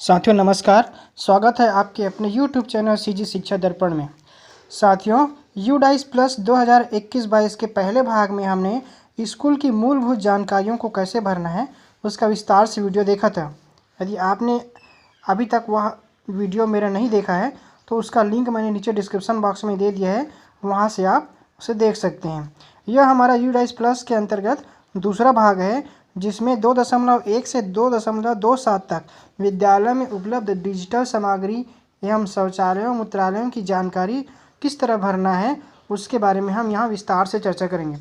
साथियों नमस्कार। स्वागत है आपके अपने YouTube चैनल सीजी शिक्षा दर्पण में। साथियों यूडाइस प्लस 2021-22 के पहले भाग में हमने स्कूल की मूलभूत जानकारियों को कैसे भरना है उसका विस्तार से वीडियो देखा था। यदि आपने अभी तक वह वीडियो मेरा नहीं देखा है तो उसका लिंक मैंने नीचे डिस्क्रिप्शन बॉक्स में दे दिया है, वहाँ से आप उसे देख सकते हैं। यह हमारा यूडाइस प्लस के अंतर्गत दूसरा भाग है जिसमें 2.1 से 2.27 तक विद्यालय में उपलब्ध डिजिटल सामग्री एवं शौचालयों मूत्रालयों की जानकारी किस तरह भरना है उसके बारे में हम यहाँ विस्तार से चर्चा करेंगे।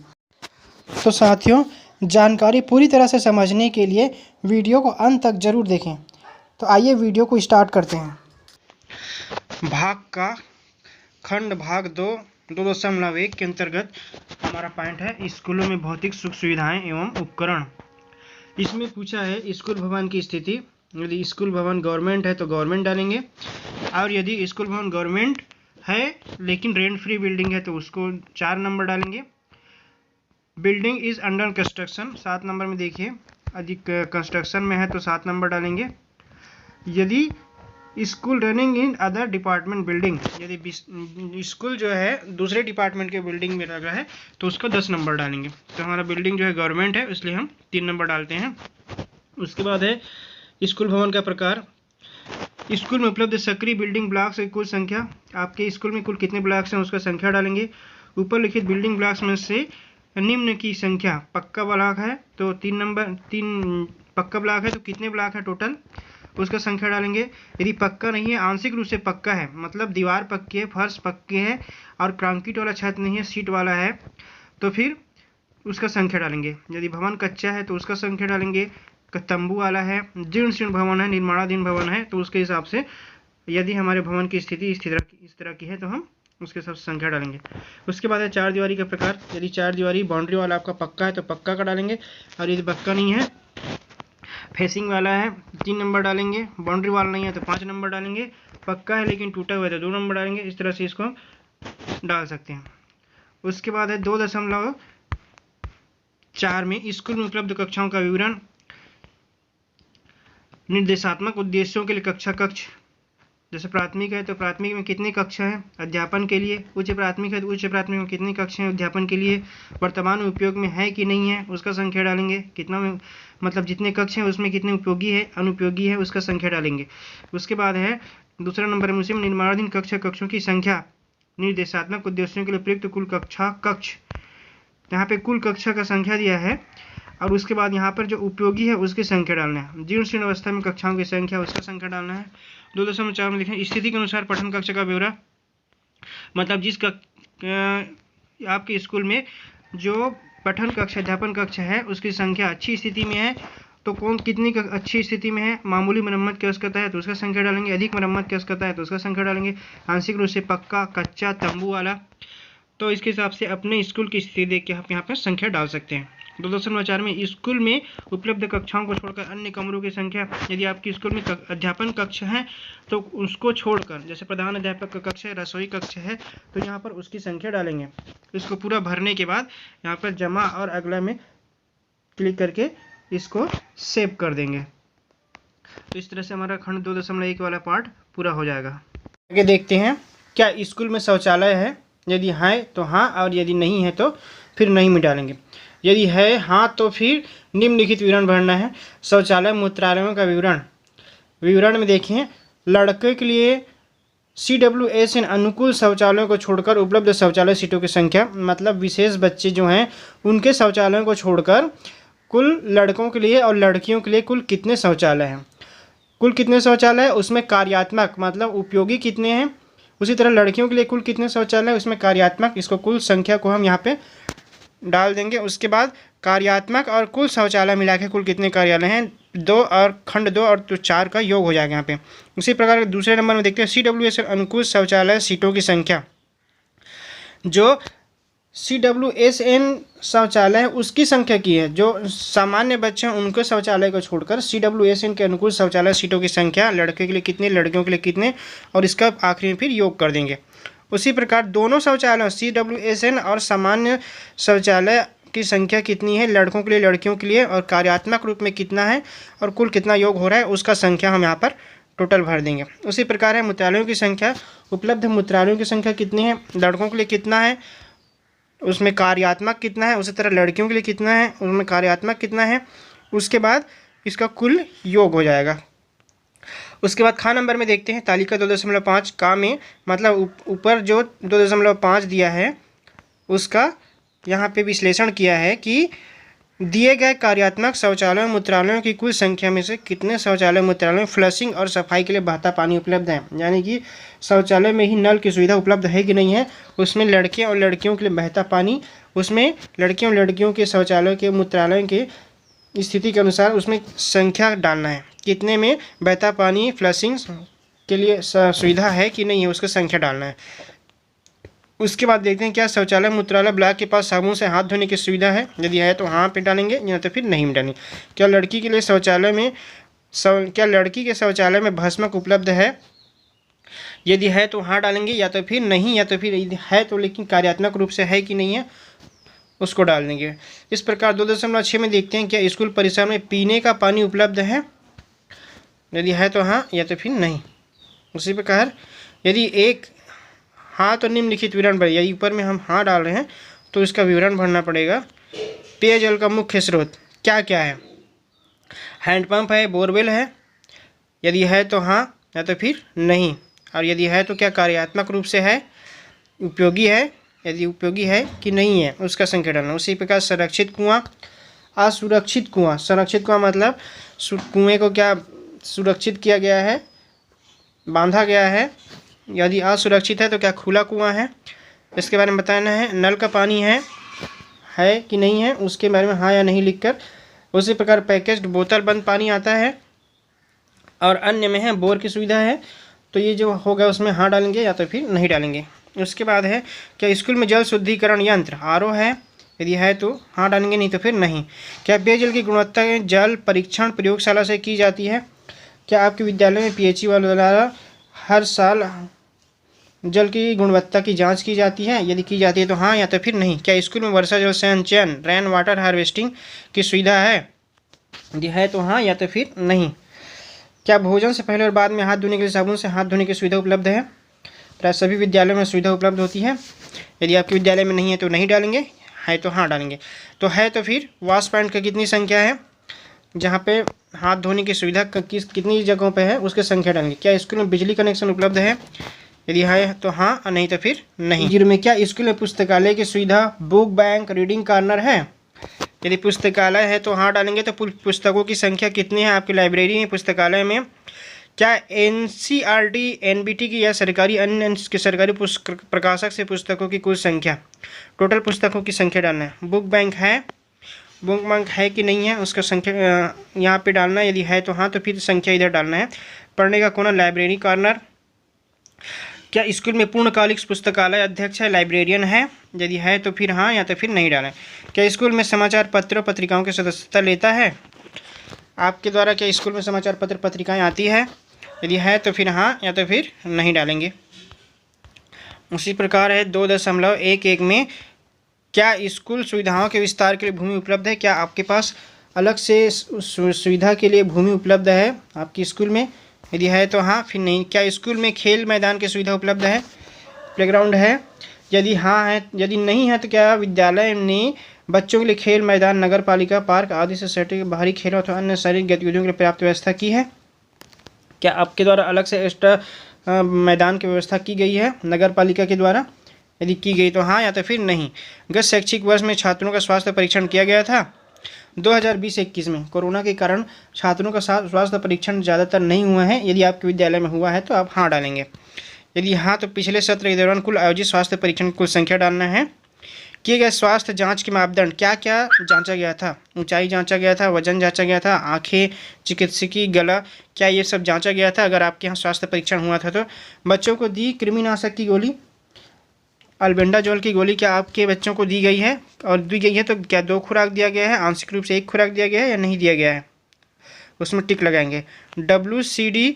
तो साथियों जानकारी पूरी तरह से समझने के लिए वीडियो को अंत तक जरूर देखें। तो आइए वीडियो को स्टार्ट करते हैं। भाग का खंड भाग 2.1 के अंतर्गत हमारा पॉइंट है स्कूलों में भौतिक सुख सुविधाएं एवं उपकरण। इसमें पूछा है स्कूल भवन की स्थिति। यदि स्कूल भवन गवर्नमेंट है तो गवर्नमेंट डालेंगे, और यदि स्कूल भवन गवर्नमेंट है लेकिन रेंट फ्री बिल्डिंग है तो उसको 4 नंबर डालेंगे। Building is under construction 7 number में देखिए, यदि कंस्ट्रक्शन में है तो 7 नंबर डालेंगे। यदि school running in other department building, यदि स्कूल जो है दूसरे डिपार्टमेंट के बिल्डिंग में लगा है तो उसको 10 नंबर डालेंगे। तो हमारा बिल्डिंग जो है गवर्नमेंट है इसलिए हम 3 नंबर डालते हैं। उसके बाद है स्कूल भवन का प्रकार। स्कूल में उपलब्ध सक्रिय बिल्डिंग ब्लॉक्स की कुल संख्या। आपके स्कूल में कुल कितने ब्लॉक्स हैं उसका संख्या डालेंगे। ऊपर लिखित बिल्डिंग ब्लॉक्स में से निम्न की संख्या। पक्का ब्लॉक है तो 3 नंबर, 3 पक्का ब्लॉक है तो कितने ब्लॉक है टोटल उसका संख्या डालेंगे। यदि पक्का नहीं है, आंशिक रूप से पक्का है, मतलब दीवार पक्की है, फर्श पक्के है और कंक्रीट वाला छत नहीं है, सीट वाला है, तो फिर उसका संख्या डालेंगे। यदि भवन कच्चा है तो उसका संख्या डालेंगे। तंबू वाला है, जीर्ण शीर्ण भवन है, निर्माणाधीन भवन है तो उसके हिसाब से यदि हमारे भवन की स्थिति इस तरह की है तो हम उसके हिसाब से संख्या डालेंगे। उसके बाद है 4 दीवारी का प्रकार। यदि 4 दीवारी बाउंड्री वाला आपका पक्का है तो पक्का का डालेंगे, और यदि पक्का नहीं है फेसिंग वाला है 3 नंबर डालेंगे, बाउंड्री वाला नहीं है तो 5 नंबर डालेंगे, पक्का है लेकिन टूटा हुआ है तो 2 नंबर डालेंगे। इस तरह से इसको डाल सकते हैं। उसके बाद है 2.4 में स्कूल में उपलब्ध कक्षाओं का विवरण। निर्देशात्मक उद्देश्यों के लिए कक्षा कक्ष, जैसे प्राथमिक है तो प्राथमिक में कितनी कक्षा है अध्यापन के लिए, उच्च प्राथमिक है तो उच्च प्राथमिक में कितनी कक्षा है अध्यापन के लिए, वर्तमान में उपयोग में है कि नहीं है उसका संख्या डालेंगे। कितना में मतलब जितने कक्ष हैं उसमें कितने उपयोगी है अनुपयोगी है उसका संख्या डालेंगे। उसके बाद है दूसरा नंबर में उसी में निर्माणाधीन कक्षों की संख्या। निर्देशात्मक उद्देश्यों के लिए प्रयुक्त कुल कक्षा कक्ष, यहाँ पे कुल कक्षा का संख्या दिया है, और उसके बाद यहाँ पर जो उपयोगी है उसकी संख्या डालना है। जीर्ण शीर्ण अवस्था में कक्षाओं की संख्या उसका संख्या डालना है। 2.4 में लिखें स्थिति के अनुसार पठन कक्ष का ब्यौरा, मतलब जिस आपके स्कूल में जो पठन कक्ष अध्यापन कक्ष है उसकी संख्या अच्छी स्थिति में है तो कौन कितनी अच्छी स्थिति में है। मामूली मरम्मत की आवश्यकता है तो उसका संख्या डालेंगे, अधिक मरम्मत की आवश्यकता है तो उसका संख्या डालेंगे, आंशिक रूप से पक्का, कच्चा, तंबू वाला, तो इसके हिसाब से अपने स्कूल की स्थिति देख के आप यहाँ पर संख्या डाल सकते हैं। 2.4 में स्कूल में उपलब्ध कक्षाओं को छोड़कर अन्य कमरों की संख्या। यदि आपके स्कूल में अध्यापन कक्ष है तो उसको छोड़कर, जैसे प्रधान अध्यापक का कक्ष है, रसोई कक्ष है, तो यहाँ पर उसकी संख्या डालेंगे। इसको पूरा भरने के बाद यहाँ पर जमा और अगला में क्लिक करके इसको सेव कर देंगे। तो इस तरह से हमारा खंड 2.1 वाला पार्ट पूरा हो जाएगा। आगे देखते हैं क्या स्कूल में शौचालय है। यदि है तो हाँ, और यदि नहीं है तो फिर नहीं में डालेंगे। यदि है हाँ तो फिर निम्नलिखित विवरण भरना है। शौचालय मूत्रालयों का विवरण। विवरण में देखिए लड़के के लिए CWSN अनुकूल शौचालयों को छोड़कर उपलब्ध शौचालय सीटों की संख्या, मतलब विशेष बच्चे जो हैं उनके शौचालयों को छोड़कर कुल लड़कों के लिए और लड़कियों के लिए कुल कितने शौचालय हैं। कुल कितने शौचालय है उसमें कार्यात्मक मतलब उपयोगी कितने हैं, उसी तरह लड़कियों के लिए कुल कितने शौचालय उसमें कार्यात्मक, इसको कुल संख्या को हम यहाँ पे डाल देंगे। उसके बाद कार्यात्मक और कुल शौचालय मिला के कुल कितने कार्यालय हैं 2 और खंड 2 और 4 का योग हो जाएगा यहाँ पे। उसी प्रकार दूसरे नंबर में देखते हैं CWSN अनुकूल शौचालय सीटों की संख्या। जो CWSN शौचालय है उसकी संख्या की है, जो सामान्य बच्चे हैं उनके शौचालय को छोड़कर CWSN के अनुकूल शौचालय सीटों की संख्या, लड़के के लिए कितने लड़कियों के लिए कितने, और इसका आखिरी में फिर योग कर देंगे। उसी प्रकार दोनों शौचालयों CWSN और सामान्य शौचालय की संख्या कितनी है लड़कों के लिए लड़कियों के लिए, और कार्यात्मक रूप में कितना है और कुल कितना योग हो रहा है उसका संख्या हम यहाँ पर टोटल भर देंगे। उसी प्रकार है मूत्रालयों की संख्या, उपलब्ध मूत्रालयों की संख्या कितनी है, लड़कों के लिए कितना है, उसमें कार्यात्मक कितना है, उसी तरह लड़कियों के लिए कितना है, उसमें कार्यात्मक कितना है, उसके बाद इसका कुल योग हो जाएगा। उसके बाद खा नंबर में देखते हैं तालिका 2.5 का में मतलब ऊपर जो 2.5 दिया है उसका यहाँ पे विश्लेषण किया है कि दिए गए कार्यात्मक शौचालयों मूत्रालयों की कुल संख्या में से कितने शौचालय मूत्रालयों में फ्लशिंग और सफाई के लिए बहता पानी उपलब्ध है, यानी कि शौचालय में ही नल की सुविधा उपलब्ध है कि नहीं है, उसमें लड़के और लड़कियों के लिए बहता पानी, उसमें लड़के और लड़कियों के शौचालय के मूत्रालयों के स्थिति के अनुसार उसमें संख्या डालना है, कितने में बहता पानी फ्लशिंग के लिए सुविधा है कि नहीं है, उसका संख्या डालना है। उसके बाद देखते हैं क्या शौचालय मूत्रालय ब्लॉक के पास साबुन से हाथ धोने की सुविधा है, यदि है तो हाँ पे डालेंगे, या तो फिर नहीं डालेंगे। क्या लड़की के लिए शौचालय में क्या लड़की के शौचालय में भस्मक उपलब्ध है, यदि है तो हाँ डालेंगे, या तो फिर नहीं, या तो फिर है तो लेकिन कार्यात्मक रूप से है कि नहीं है उसको डाल देंगे। इस प्रकार 2.6 में देखते हैं क्या स्कूल परिसर में पीने का पानी उपलब्ध है, यदि है तो हाँ, या तो फिर नहीं। उसी प्रकार यदि एक हाँ तो निम्नलिखित विवरण भर, यदि ऊपर में हम हाँ डाल रहे हैं तो इसका विवरण भरना पड़ेगा। पेयजल का मुख्य स्रोत क्या क्या है, हैंडपंप है, बोरवेल है, यदि है तो हाँ, या तो फिर नहीं, और यदि है तो क्या कार्यात्मक रूप से है, उपयोगी है, यदि उपयोगी है कि नहीं है उसका संख्या डालना। उसी प्रकार संरक्षित कुआं, असुरक्षित कुआं, संरक्षित कुआं मतलब कुएं को क्या सुरक्षित किया गया है, बांधा गया है, यदि असुरक्षित है तो क्या खुला कुआं है, इसके बारे में बताना है। नल का पानी है कि नहीं है उसके बारे में हाँ या नहीं लिखकर। उसी प्रकार पैकेज्ड बोतल बंद पानी आता है और अन्य में है बोर की सुविधा है, तो ये जो होगा उसमें हाँ डालेंगे या तो फिर नहीं डालेंगे। उसके बाद है क्या स्कूल में जल शुद्धिकरण यंत्र RO है, यदि है तो हाँ डालेंगे, नहीं तो फिर नहीं। क्या पेयजल की गुणवत्ता जल परीक्षण प्रयोगशाला से की जाती है, क्या आपके विद्यालय में PHE वालों द्वारा हर साल जल की गुणवत्ता की जांच की जाती है, यदि की जाती है तो हाँ, या तो फिर नहीं। क्या स्कूल में वर्षा जल संचयन रेन वाटर हार्वेस्टिंग की सुविधा है, यदि है तो हाँ, या तो फिर नहीं। क्या भोजन से पहले और बाद में हाथ धोने के लिए साबुन से हाथ धोने की सुविधा उपलब्ध है, प्राय सभी विद्यालयों में सुविधा उपलब्ध होती है, यदि आपके विद्यालय में नहीं है तो नहीं डालेंगे, है तो हाँ डालेंगे। तो है तो फिर वॉश पॉइंट की कितनी संख्या है, जहाँ पे हाथ धोने की सुविधा कितनी जगहों पे है उसकी संख्या डालेंगे। क्या स्कूल में बिजली कनेक्शन उपलब्ध है, यदि है तो हाँ, और नहीं तो फिर नहीं। 0 में क्या स्कूल में पुस्तकालय की सुविधा बुक बैंक रीडिंग कॉर्नर है, यदि पुस्तकालय है तो हाँ डालेंगे। तो पुस्तकों की संख्या कितनी है आपकी लाइब्रेरी में पुस्तकालय में। क्या NCERT NBT की या सरकारी अन्य के सरकारी प्रकाशक से पुस्तकों की कुल संख्या, टोटल पुस्तकों की संख्या डालना है। बुक बैंक है कि नहीं है उसका संख्या यहाँ पे डालना है, यदि है तो हाँ तो फिर संख्या इधर डालना है। पढ़ने का कोना लाइब्रेरी कॉर्नर। क्या स्कूल में पूर्णकालिक पुस्तकालय अध्यक्ष है, लाइब्रेरियन है, यदि है तो फिर हाँ, या तो फिर नहीं डालें। क्या स्कूल में समाचार पत्रों पत्रिकाओं की सदस्यता लेता है, आपके द्वारा क्या स्कूल में समाचार पत्र पत्रिकाएं आती है, यदि है तो फिर हाँ, या तो फिर नहीं डालेंगे। उसी प्रकार है 2.11 में क्या स्कूल सुविधाओं के विस्तार के लिए भूमि उपलब्ध है, क्या आपके पास अलग से सुविधा के लिए भूमि उपलब्ध है आपके स्कूल में, यदि है तो हाँ, फिर नहीं। क्या स्कूल में खेल मैदान की सुविधा उपलब्ध है, प्लेग्राउंड है, यदि हाँ है, यदि नहीं है तो क्या विद्यालय ने बच्चों के लिए खेल मैदान नगर पालिका पार्क आदि से सटे बाहरी खेलों अथवा अन्य शारीरिक गतिविधियों के लिए पर्याप्त व्यवस्था की है, क्या आपके द्वारा अलग से एक्स्ट्रा मैदान की व्यवस्था की गई है नगर पालिका के द्वारा, यदि की गई तो हाँ, या तो फिर नहीं। गत शैक्षिक वर्ष में छात्रों का स्वास्थ्य परीक्षण किया गया था 2020-21 में। कोरोना के कारण छात्रों का स्वास्थ्य परीक्षण ज़्यादातर नहीं हुआ है, यदि आपके विद्यालय में हुआ है तो आप हाँ डालेंगे, यदि हाँ तो पिछले सत्र के दौरान कुल आयोजित स्वास्थ्य परीक्षण की कुल संख्या डालना है। किए गए स्वास्थ्य जांच के मापदंड क्या क्या जांचा गया था, ऊंचाई जांचा गया था, वजन जांचा गया था, आंखें, चिकित्सकीय, गला, क्या ये सब जांचा गया था अगर आपके यहाँ स्वास्थ्य परीक्षण हुआ था तो। बच्चों को दी कृमिनाशक की गोली अल्बेंडाजोल की गोली क्या आपके बच्चों को दी गई है, और दी गई है तो क्या 2 खुराक दिया गया है, आंशिक रूप से 1 खुराक दिया गया है या नहीं दिया गया है, उसमें टिक लगाएंगे। WCD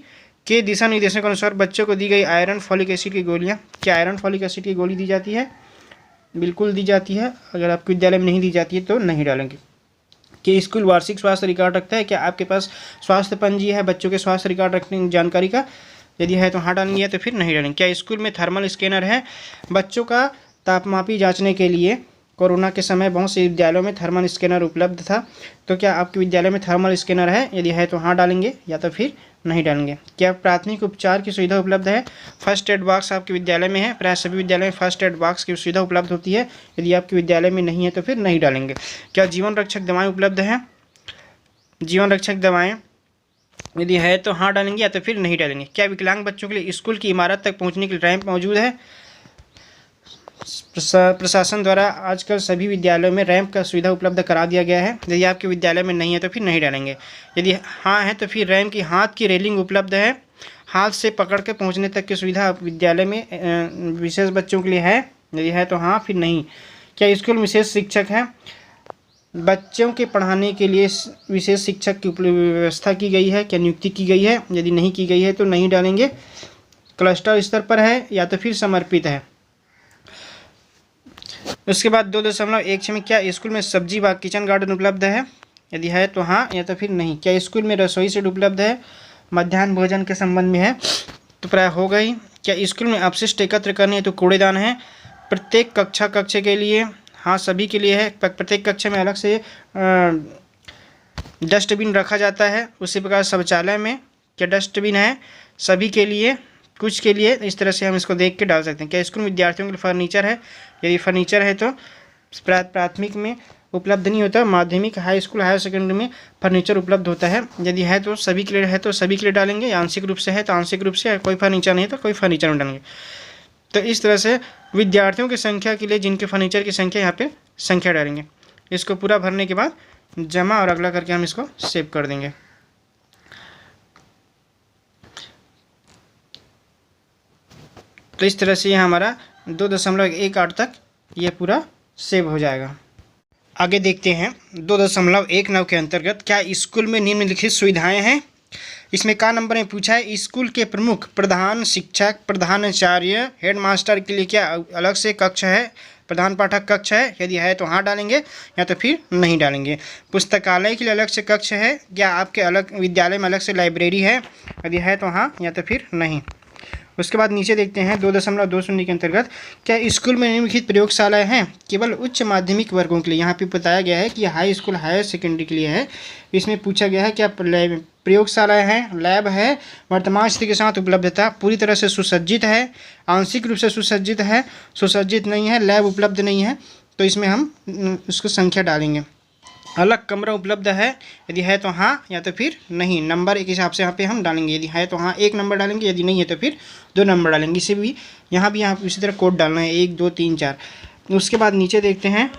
के दिशा निर्देशों के अनुसार बच्चों को दी गई आयरन फॉलिक एसिड की गोलियां, क्या आयरन फॉलिक एसिड की गोली दी जाती है, बिल्कुल दी जाती है, अगर आपके विद्यालय में नहीं दी जाती है तो नहीं डालेंगे। कि स्कूल वार्षिक स्वास्थ्य रिकॉर्ड रखता है, क्या आपके पास स्वास्थ्य पंजी है बच्चों के स्वास्थ्य रिकॉर्ड रखने की जानकारी का, यदि है तो हाँ डालेंगे या तो फिर नहीं डालेंगे। क्या स्कूल में थर्मल स्कैनर है, बच्चों का तापमापी जांचने के लिए कोरोना के समय बहुत से विद्यालयों में थर्मल स्कैनर उपलब्ध था, तो क्या आपके विद्यालय में थर्मल स्कैनर है, यदि है तो हाँ डालेंगे या तो फिर नहीं डालेंगे। क्या प्राथमिक उपचार की सुविधा उपलब्ध है, फर्स्ट एड बॉक्स आपके विद्यालय में है, प्राय सभी विद्यालय में फर्स्ट एड बॉक्स की सुविधा उपलब्ध होती है, यदि आपके विद्यालय में नहीं है तो फिर नहीं डालेंगे। क्या जीवन रक्षक दवाएँ उपलब्ध हैं, जीवन रक्षक दवाएँ यदि है तो हाँ डालेंगे या तो फिर नहीं डालेंगे। क्या विकलांग बच्चों के लिए स्कूल की इमारत तक पहुँचने के लिए रैंप मौजूद है, प्रशासन द्वारा आजकल सभी विद्यालयों में रैंप का सुविधा उपलब्ध करा दिया गया है, यदि आपके विद्यालय में नहीं है तो फिर नहीं डालेंगे। यदि हाँ है तो फिर रैंप की हाथ की रेलिंग उपलब्ध है, हाथ से पकड़ के पहुंचने तक की सुविधा विद्यालय में विशेष बच्चों के लिए है, यदि है तो हाँ फिर नहीं। क्या स्कूल में विशेष शिक्षक है, बच्चों के पढ़ाने के लिए विशेष शिक्षक की व्यवस्था की गई है, क्या नियुक्ति की गई है, यदि नहीं की गई है तो नहीं डालेंगे। क्लस्टर स्तर पर है या तो फिर समर्पित है। उसके बाद 2.16 में क्या स्कूल में सब्जी बाग किचन गार्डन उपलब्ध है, यदि है तो हाँ या तो फिर नहीं। क्या स्कूल में रसोई सेट उपलब्ध है, मध्याह्न भोजन के संबंध में है, तो प्राय हो गई। क्या स्कूल में अपशिष्ट एकत्र करने तो कूड़ेदान है, प्रत्येक कक्षा के लिए, हाँ सभी के लिए है, प्रत्येक कक्षा में अलग से डस्टबिन रखा जाता है। उसी प्रकार शौचालय में क्या डस्टबिन है सभी के लिए, कुछ के लिए, इस तरह से हम इसको देख के डाल सकते हैं। क्या स्कूल में विद्यार्थियों के लिए फर्नीचर है, यदि फर्नीचर है तो प्राथमिक में उपलब्ध नहीं होता, माध्यमिक हाई स्कूल हायर सेकेंडरी में फर्नीचर उपलब्ध होता है, यदि है तो सभी के लिए है तो सभी के लिए डालेंगे, आंशिक रूप से है तो आंशिक रूप से, कोई फर्नीचर नहीं है तो कोई फर्नीचर में डालेंगे। तो इस तरह से विद्यार्थियों की संख्या के लिए जिनके फर्नीचर की संख्या यहाँ पे संख्या डालेंगे। इसको पूरा भरने के बाद जमा और अगला करके हम इसको सेव कर देंगे। तो इस तरह से ये हमारा 2.18 तक ये पूरा सेव हो जाएगा। आगे देखते हैं 2.19 के अंतर्गत क्या स्कूल में निम्नलिखित सुविधाएं हैं। इसमें का नंबर में पूछा है, स्कूल के प्रमुख प्रधान शिक्षक, प्रधानाचार्य, हेडमास्टर के लिए क्या अलग से कक्ष है, प्रधान पाठक कक्ष है, यदि है तो हाँ डालेंगे या तो फिर नहीं डालेंगे। पुस्तकालय के लिए अलग से कक्ष है, क्या आपके अलग विद्यालय में अलग से लाइब्रेरी है, यदि है तो हाँ या तो फिर नहीं। उसके बाद नीचे देखते हैं 2.20 के अंतर्गत क्या स्कूल में निम्नलिखित प्रयोगशालाएं हैं, केवल उच्च माध्यमिक वर्गों के लिए। यहाँ पे बताया गया है कि हाई स्कूल हायर सेकेंडरी के लिए है। इसमें पूछा गया है क्या प्रयोगशालाएं हैं, लैब है, वर्तमान स्थिति के साथ उपलब्धता, पूरी तरह से सुसज्जित है, आंशिक रूप से सुसज्जित है, सुसज्जित नहीं है, लैब उपलब्ध नहीं है, तो इसमें हम उसको संख्या डालेंगे। अलग कमरा उपलब्ध है, यदि है तो हाँ या तो फिर नहीं। नंबर एक हिसाब से यहाँ पे हम डालेंगे, यदि है तो हाँ 1 नंबर डालेंगे, यदि नहीं है तो फिर 2 नंबर डालेंगे। इसे भी यहाँ इसी तरह कोड डालना है 1 2 3 4। उसके बाद नीचे देखते हैं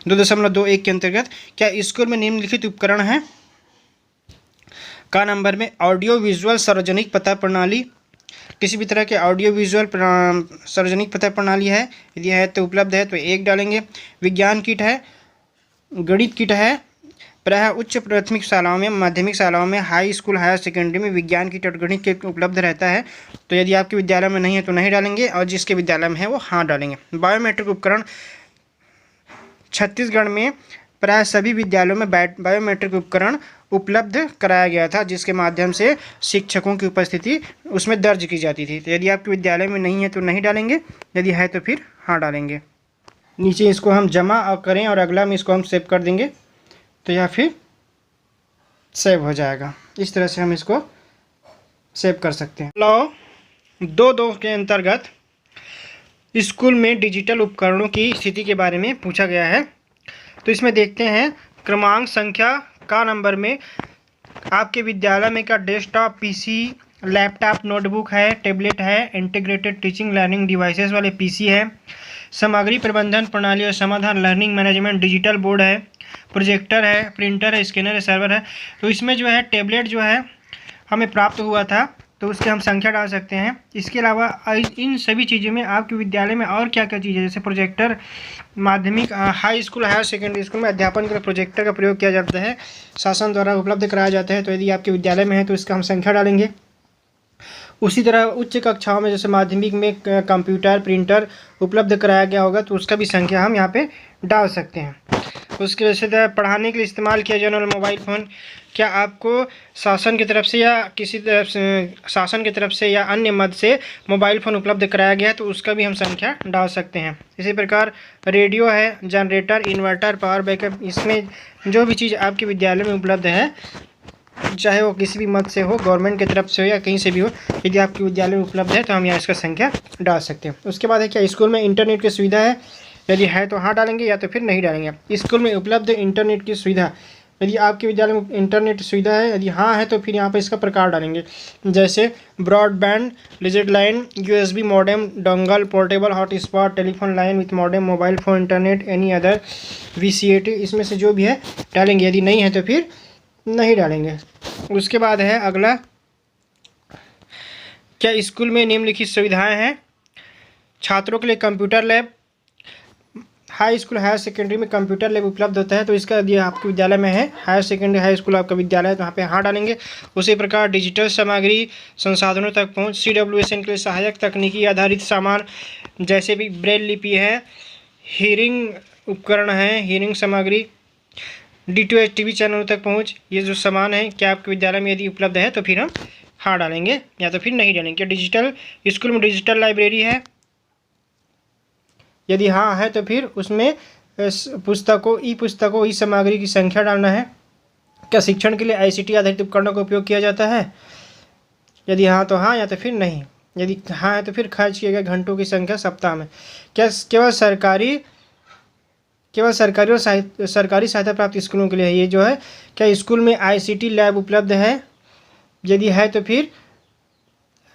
2.21 के अंतर्गत क्या स्कूल में निम्नलिखित उपकरण है, का नंबर में ऑडियो विजुअल सार्वजनिक पता प्रणाली, किसी भी तरह के ऑडियो विजुअल सार्वजनिक पता प्रणाली है, यदि है तो उपलब्ध है तो 1 डालेंगे। विज्ञान किट है, गणित किट है, प्रायः उच्च प्राथमिक शालाओं में, माध्यमिक शालाओं में, हाई स्कूल हायर सेकेंडरी में विज्ञान किट और गणित किट उपलब्ध रहता है, तो यदि आपके विद्यालय में नहीं है तो नहीं डालेंगे और जिसके विद्यालय में है वो हाँ डालेंगे। बायोमेट्रिक उपकरण, छत्तीसगढ़ में प्राय सभी विद्यालयों में बायोमेट्रिक उपकरण उपलब्ध कराया गया था, जिसके माध्यम से शिक्षकों की उपस्थिति उसमें दर्ज की जाती थी। तो यदि आपके विद्यालय में नहीं है तो नहीं डालेंगे, यदि है तो फिर हाँ डालेंगे। नीचे इसको हम जमा करें और अगला में इसको हम सेव कर देंगे तो यह फिर सेव हो जाएगा। इस तरह से हम इसको सेव कर सकते हैं। लॉ 2.2 के अंतर्गत स्कूल में डिजिटल उपकरणों की स्थिति के बारे में पूछा गया है। तो इसमें देखते हैं क्रमांक संख्या का नंबर में आपके विद्यालय में क्या डेस्कटॉप पीसी, लैपटॉप, नोटबुक है, टैबलेट है, इंटीग्रेटेड टीचिंग लर्निंग डिवाइसेस वाले पीसी है, सामग्री प्रबंधन प्रणाली और समाधान लर्निंग मैनेजमेंट डिजिटल बोर्ड है, प्रोजेक्टर है, प्रिंटर है, स्कैनर है, सर्वर है। तो इसमें जो है टैबलेट जो है हमें प्राप्त हुआ था, तो उसकी हम संख्या डाल सकते हैं। इसके अलावा इन सभी चीज़ों में आपके विद्यालय में और क्या क्या चीज़ें, जैसे प्रोजेक्टर, माध्यमिक high school higher secondary school में अध्यापन के लिए प्रोजेक्टर का प्रयोग किया जाता है, शासन द्वारा उपलब्ध कराया जाता है। तो यदि आपके विद्यालय में है तो इसका हम संख्या डालेंगे। उसी तरह उच्च कक्षाओं में जैसे माध्यमिक में कंप्यूटर प्रिंटर उपलब्ध कराया गया होगा तो उसका भी संख्या हम यहाँ पे डाल सकते हैं। उसके वजह से पढ़ाने के लिए इस्तेमाल किया जाने वाला मोबाइल फ़ोन क्या आपको शासन की तरफ से या किसी तरफ से शासन की तरफ से या अन्य मद से मोबाइल फ़ोन उपलब्ध कराया गया है तो उसका भी हम संख्या डाल सकते हैं। इसी प्रकार रेडियो है, जनरेटर, इन्वर्टर, पावर बैकअप, इसमें जो भी चीज़ आपके विद्यालय में उपलब्ध है चाहे वो किसी भी मद से हो, गवर्नमेंट की तरफ से हो या कहीं से भी हो, यदि आपके विद्यालय में उपलब्ध है तो हम यहाँ इसका संख्या डाल सकते हैं। उसके बाद है क्या स्कूल में इंटरनेट की सुविधा है, यदि है तो हाँ डालेंगे या तो फिर नहीं डालेंगे। स्कूल में उपलब्ध इंटरनेट की सुविधा, यदि आपके विद्यालय में इंटरनेट सुविधा है, यदि हाँ है तो फिर यहाँ पर इसका प्रकार डालेंगे, जैसे broadband, legit line, USB modem, dongle, portable hotspot, telephone line with modem, mobile phone internet, any other, VCAT, इसमें से जो भी है डालेंगे। यदि नहीं है तो फिर नहीं डालेंगे। उसके बाद है अगला, क्या स्कूल में निम्नलिखित सुविधाएं हैं? छात्रों के लिए computer lab, high school higher secondary में कंप्यूटर लैब उपलब्ध होता है तो इसका यदि आपके विद्यालय में है, हायर सेकेंडरी हाई स्कूल आपका विद्यालय है तो यहाँ पे हाँ डालेंगे। उसी प्रकार डिजिटल सामग्री संसाधनों तक पहुँच, CWSN के लिए सहायक तकनीकी आधारित सामान जैसे भी ब्रेल लिपि है, हीयरिंग उपकरण है, हीयरिंग सामग्री, DTH TV चैनलों तक पहुँच, ये जो सामान है क्या आपके विद्यालय में यदि उपलब्ध है तो फिर हम हाँ डालेंगे या तो फिर नहीं डालेंगे। क्या डिजिटल स्कूल में डिजिटल लाइब्रेरी है, यदि हाँ है तो फिर उसमें पुस्तकों, ई सामग्री की संख्या डालना है। क्या शिक्षण के लिए ICT आधारित उपकरणों का उपयोग किया जाता है, यदि हाँ तो हाँ या तो फिर नहीं, यदि हाँ है तो फिर खर्च किए गए घंटों की संख्या सप्ताह में। क्या केवल सरकारी और सरकारी सहायता प्राप्त स्कूलों के लिए है ये जो है, क्या स्कूल में ICT लैब उपलब्ध है, यदि है तो फिर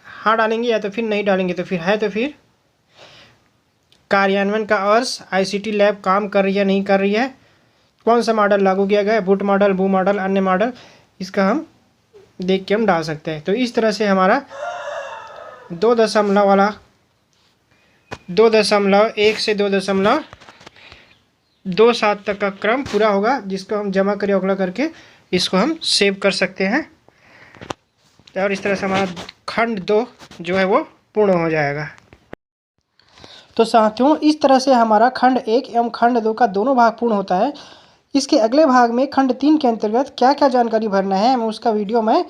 हाँ डालेंगे या तो फिर नहीं डालेंगे। तो फिर है तो फिर कार्यान्वयन का अर्थ, ICT लैब काम कर रही है नहीं कर रही है, कौन सा मॉडल लागू किया गया है, बूट मॉडल, बू मॉडल, अन्य मॉडल, इसका हम देख के हम डाल सकते हैं। तो इस तरह से हमारा 2.1 से 2.27 तक का क्रम पूरा होगा, जिसको हम जमा करें अगला करके इसको हम सेव कर सकते हैं और इस तरह से हमारा खंड 2 जो है वो पूर्ण हो जाएगा। तो साथियों इस तरह से हमारा खंड 1 एवं खंड 2 का दोनों भाग पूर्ण होता है। इसके अगले भाग में खंड 3 के अंतर्गत क्या क्या जानकारी भरना है उसका वीडियो मैं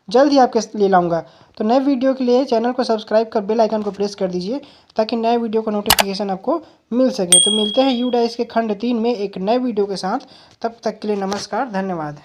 जल्द ही आपके लिए लाऊंगा। तो नए वीडियो के लिए चैनल को सब्सक्राइब कर बेल आइकन को प्रेस कर दीजिए ताकि नए वीडियो का नोटिफिकेशन आपको मिल सके। तो मिलते हैं UDAIS के खंड 3 में एक नए वीडियो के साथ, तब तक के लिए नमस्कार, धन्यवाद।